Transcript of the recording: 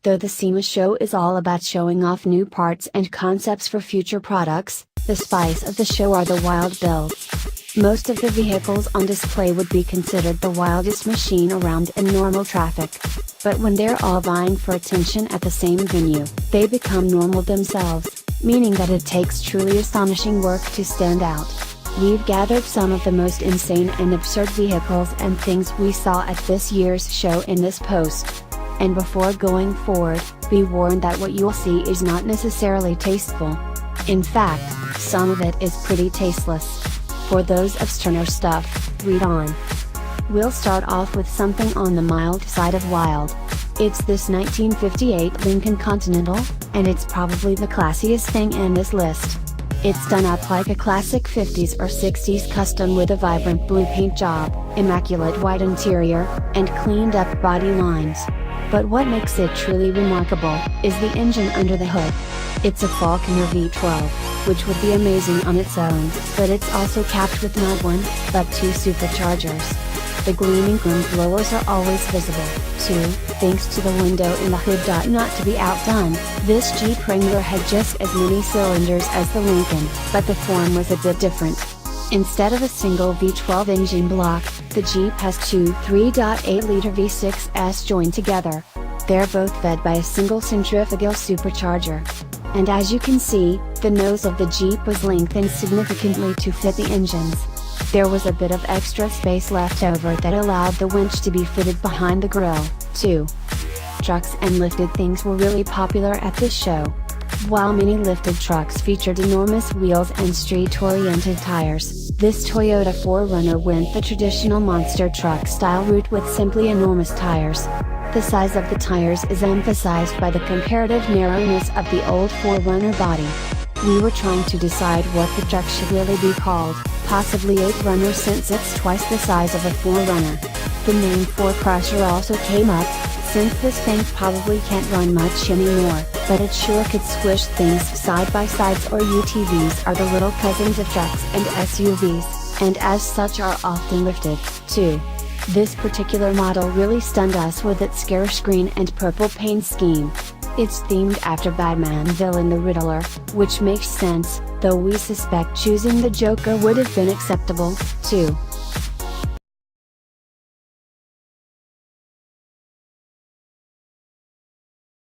Though the SEMA Show is all about showing off new parts and concepts for future products, the spice of the show are the wild builds. Most of the vehicles on display would be considered the wildest machine around in normal traffic. But when they're all vying for attention at the same venue, they become normal themselves, meaning that it takes truly astonishing work to stand out. We've gathered some of the most insane and absurd vehicles and things we saw at this year's show in this post. And before going forward, be warned that what you'll see is not necessarily tasteful. In fact, some of it is pretty tasteless. For those of sterner stuff, read on. We'll start off with something on the mild side of wild. It's this 1958 Lincoln Continental, and it's probably the classiest thing in this list. It's done up like a classic 50s or 60s custom with a vibrant blue paint job, immaculate white interior, and cleaned up body lines. But what makes it truly remarkable is the engine under the hood. It's a Falconer V12, which would be amazing on its own, but it's also capped with not one, but two superchargers. The gleaming gloom blowers are always visible, too, thanks to the window in the hood. Not to be outdone, this Jeep Wrangler had just as many cylinders as the Lincoln, but the form was a bit different. Instead of a single V12 engine block, the Jeep has two 3.8-liter V6s joined together. They're both fed by a single centrifugal supercharger. And as you can see, the nose of the Jeep was lengthened significantly to fit the engines. There was a bit of extra space left over that allowed the winch to be fitted behind the grille, too. Trucks and lifted things were really popular at this show. While many lifted trucks featured enormous wheels and street-oriented tires, this Toyota 4Runner went the traditional monster truck style route with simply enormous tires. The size of the tires is emphasized by the comparative narrowness of the old 4Runner body. We were trying to decide what the truck should really be called, possibly 8Runner since it's twice the size of a 4Runner. The name 4Crusher also came up, since this thing probably can't run much anymore, but it sure could squish things. Side-by-sides or UTVs are the little cousins of trucks and SUVs, and as such are often lifted, too. This particular model really stunned us with its garish green and purple paint scheme. It's themed after Batman villain the Riddler, which makes sense, though we suspect choosing the Joker would have been acceptable, too.